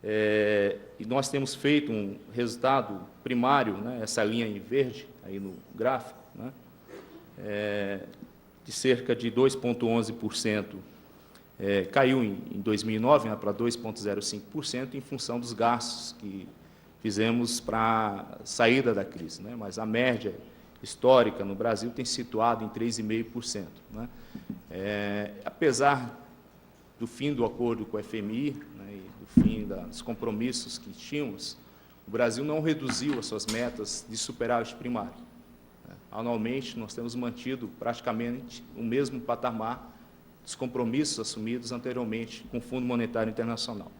E nós temos feito um resultado primário, né, essa linha em verde, aí no gráfico, né, de cerca de 2,11%, caiu em 2009, né, para 2,05%, em função dos gastos que fizemos para a saída da crise, né, mas a média histórica no Brasil tem situado em 3,5%. Né. Apesar do fim do acordo com o FMI, né, e do fim dos compromissos que tínhamos, o Brasil não reduziu as suas metas de superávit primário. Anualmente, nós temos mantido praticamente o mesmo patamar dos compromissos assumidos anteriormente com o Fundo Monetário Internacional.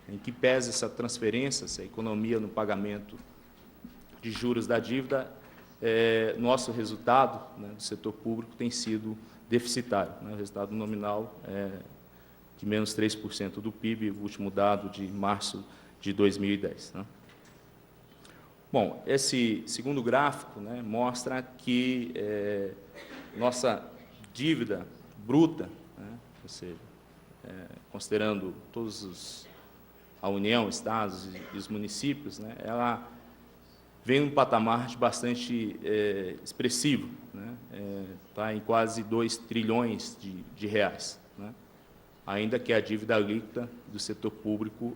Em que pese essa transferência, essa economia no pagamento de juros da dívida, nosso resultado, né, do setor público tem sido deficitário, né, o resultado nominal de menos 3% do PIB, o último dado de março de 2010. Né. Bom, esse segundo gráfico, né, mostra que nossa dívida bruta, né, ou seja, considerando a União, estados e os municípios, né, ela vem num patamar de bastante expressivo, né, está em quase 2 trilhões de reais, né, ainda que a dívida líquida do setor público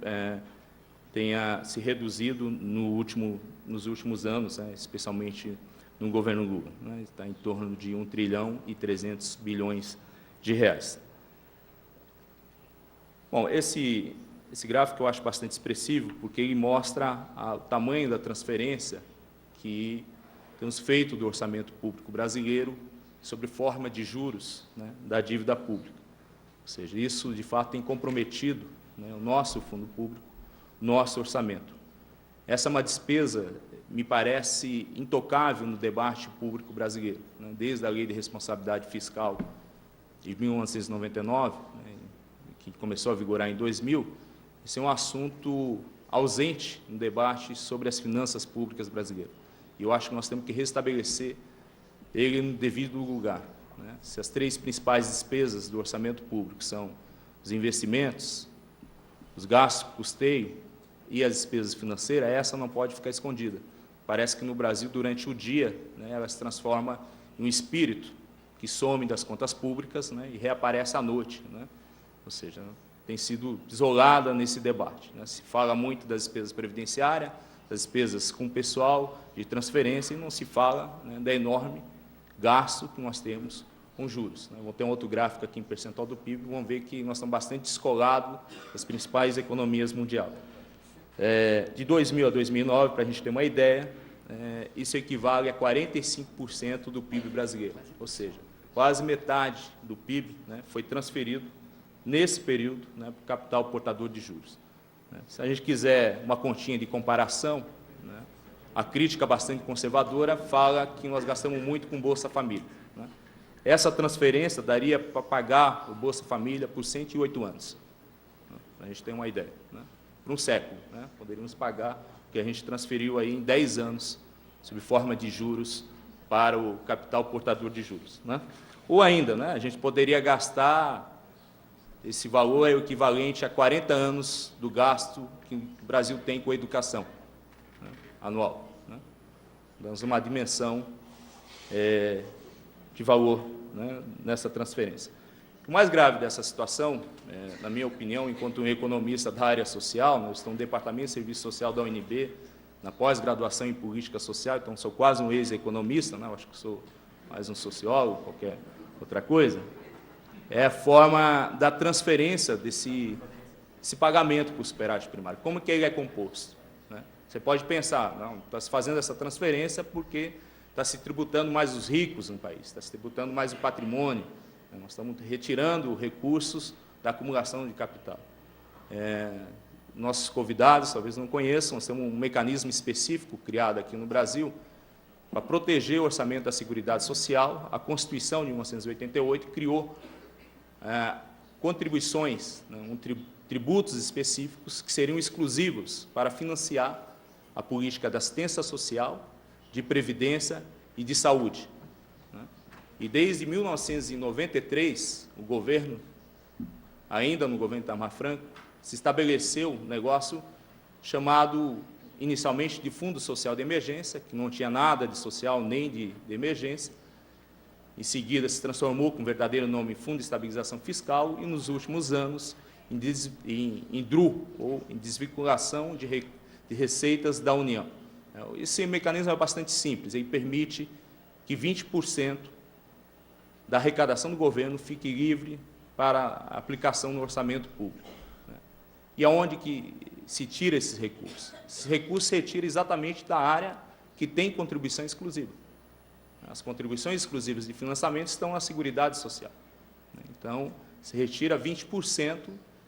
tenha se reduzido nos últimos anos, né, especialmente no governo Lula, né, está em torno de 1 trilhão e 300 bilhões de reais. Bom, esse gráfico eu acho bastante expressivo, porque ele mostra o tamanho da transferência que temos feito do orçamento público brasileiro sob forma de juros, né, da dívida pública. Ou seja, isso, de fato, tem comprometido, né, o nosso fundo público, nosso orçamento. Essa é uma despesa, me parece, intocável no debate público brasileiro, né, desde a Lei de Responsabilidade Fiscal de 1999, né, que começou a vigorar em 2000, esse é um assunto ausente no debate sobre as finanças públicas brasileiras. E eu acho que nós temos que restabelecer ele no devido lugar. Né? Se as 3 principais despesas do orçamento público são os investimentos, os gastos de custeio e as despesas financeiras, essa não pode ficar escondida. Parece que no Brasil, durante o dia, né, ela se transforma em um espírito que some das contas públicas, né, e reaparece à noite, né? Ou seja, tem sido isolada nesse debate, né? Se fala muito das despesas previdenciárias, das despesas com pessoal, de transferência, e não se fala, né, da enorme gasto que nós temos com juros. Né? Vou ter um outro gráfico aqui em percentual do PIB, vão ver que nós estamos bastante descolados das principais economias mundiais. De 2000 a 2009, para a gente ter uma ideia, isso equivale a 45% do PIB brasileiro, ou seja, quase metade do PIB, né, foi transferido nesse período, né, para o capital portador de juros. Né? Se a gente quiser uma continha de comparação, né, a crítica bastante conservadora fala que nós gastamos muito com Bolsa Família. Né? Essa transferência daria para pagar o Bolsa Família por 108 anos, né, para a gente ter uma ideia. Né? Por um século, né? Poderíamos pagar o que a gente transferiu aí em 10 anos, sob forma de juros, para o capital portador de juros. Né? Ou ainda, né, a gente poderia gastar, esse valor é o equivalente a 40 anos do gasto que o Brasil tem com a educação, né, anual. Né? Damos uma dimensão de valor, né, nessa transferência. O mais grave dessa situação, na minha opinião, enquanto um economista da área social, eu estou no Departamento de Serviço Social da UNB, na pós-graduação em Política Social, então sou quase um ex-economista, né, acho que sou mais um sociólogo, qualquer outra coisa, é a forma da transferência desse pagamento para o superávit primário. Como que ele é composto? Né? Você pode pensar, não, está se fazendo essa transferência porque está se tributando mais os ricos no país, está se tributando mais o patrimônio, né? Nós estamos retirando recursos da acumulação de capital. Nossos convidados talvez não conheçam, nós temos um mecanismo específico criado aqui no Brasil para proteger o orçamento da Seguridade Social. A Constituição de 1988 criou contribuições, né, tributos específicos que seriam exclusivos para financiar a política de assistência social, de previdência e de saúde. Né? E desde 1993, o governo, ainda no governo Itamar Franco, se estabeleceu um negócio chamado inicialmente de Fundo Social de Emergência, que não tinha nada de social nem de emergência. Em seguida, se transformou com o verdadeiro nome Fundo de Estabilização Fiscal e, nos últimos anos, em DRU, ou em desvinculação de receitas da União. Esse mecanismo é bastante simples, ele permite que 20% da arrecadação do governo fique livre para aplicação no orçamento público. E aonde que se tira esses recursos? Esses recursos se retiram exatamente da área que tem contribuição exclusiva. As contribuições exclusivas de financiamento estão na Seguridade Social. Então, se retira 20%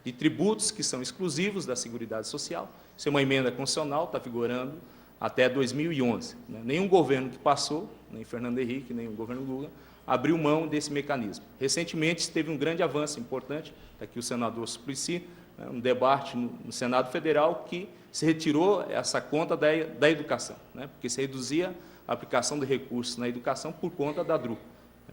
de tributos que são exclusivos da Seguridade Social. Isso é uma emenda constitucional, está vigorando até 2011. Nenhum governo que passou, nem Fernando Henrique, nem o governo Lula, abriu mão desse mecanismo. Recentemente, teve um grande avanço importante, está aqui o senador Suplicy, um debate no Senado Federal, que se retirou essa conta da educação, porque se reduzia a aplicação de recursos na educação por conta da DRU.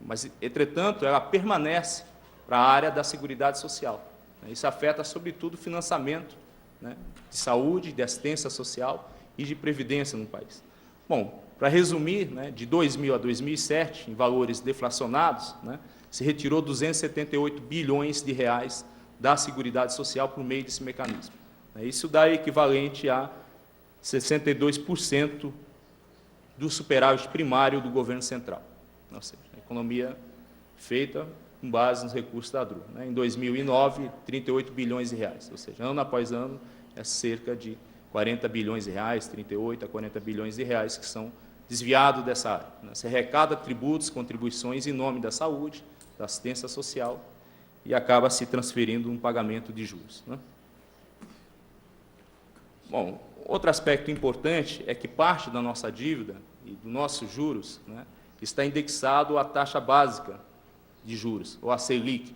Mas, entretanto, ela permanece para a área da Seguridade Social. Isso afeta, sobretudo, o financiamento de saúde, de assistência social e de previdência no país. Bom, para resumir, de 2000 a 2007, em valores deflacionados, se retirou 278 bilhões de reais da Seguridade Social por meio desse mecanismo. Isso dá equivalente a 62% do superávit primário do governo central. Ou seja, a economia feita com base nos recursos da DRU. Em 2009, 38 bilhões de reais, ou seja, ano após ano, é cerca de 40 bilhões de reais, 38 a 40 bilhões de reais que são desviados dessa área. Se arrecada tributos, contribuições em nome da saúde, da assistência social, e acaba se transferindo um pagamento de juros. Bom, outro aspecto importante é que parte da nossa dívida e dos nossos juros está indexado à taxa básica de juros, ou a Selic.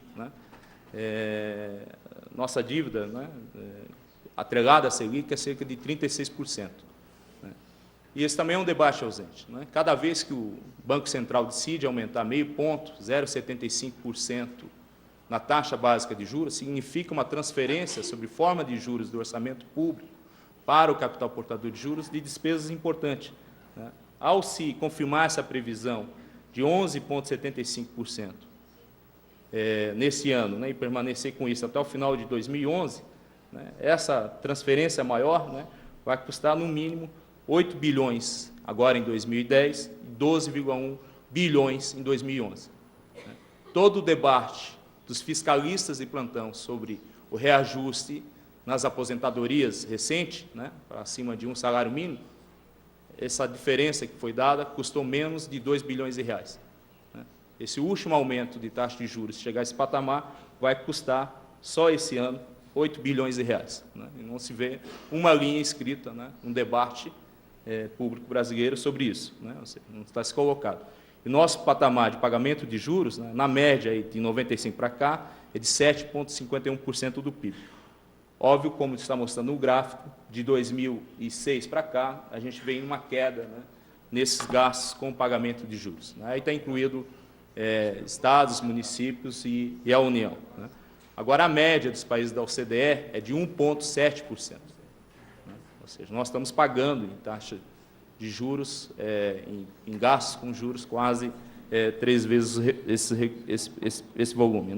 Nossa dívida, atrelada à Selic, é cerca de 36%. E esse também é um debate ausente. Cada vez que o Banco Central decide aumentar meio ponto, 0,75%, na taxa básica de juros, significa uma transferência sobre forma de juros do orçamento público para o capital portador de juros de despesas importantes. Ao se confirmar essa previsão de 11,75% nesse ano, e permanecer com isso até o final de 2011, essa transferência maior vai custar, no mínimo, 8 bilhões agora em 2010 e 12,1 bilhões em 2011. Todo o debate dos fiscalistas de plantão sobre o reajuste nas aposentadorias recente, para acima de um salário mínimo, essa diferença que foi dada custou menos de 2 bilhões de reais. Esse último aumento de taxa de juros, se chegar a esse patamar, vai custar, só esse ano, 8 bilhões de reais. E não se vê uma linha escrita, um debate público brasileiro sobre isso. Não está se colocado. E nosso patamar de pagamento de juros, na média aí, de 95 para cá, é de 7,51% do PIB. Óbvio, como está mostrando no gráfico, de 2006 para cá, a gente vem uma queda nesses gastos com pagamento de juros. Aí está incluído estados, municípios e a União. Agora, a média dos países da OCDE é de 1,7%. Ou seja, nós estamos pagando em taxa de juros, em gastos com juros quase 3 vezes esse volume.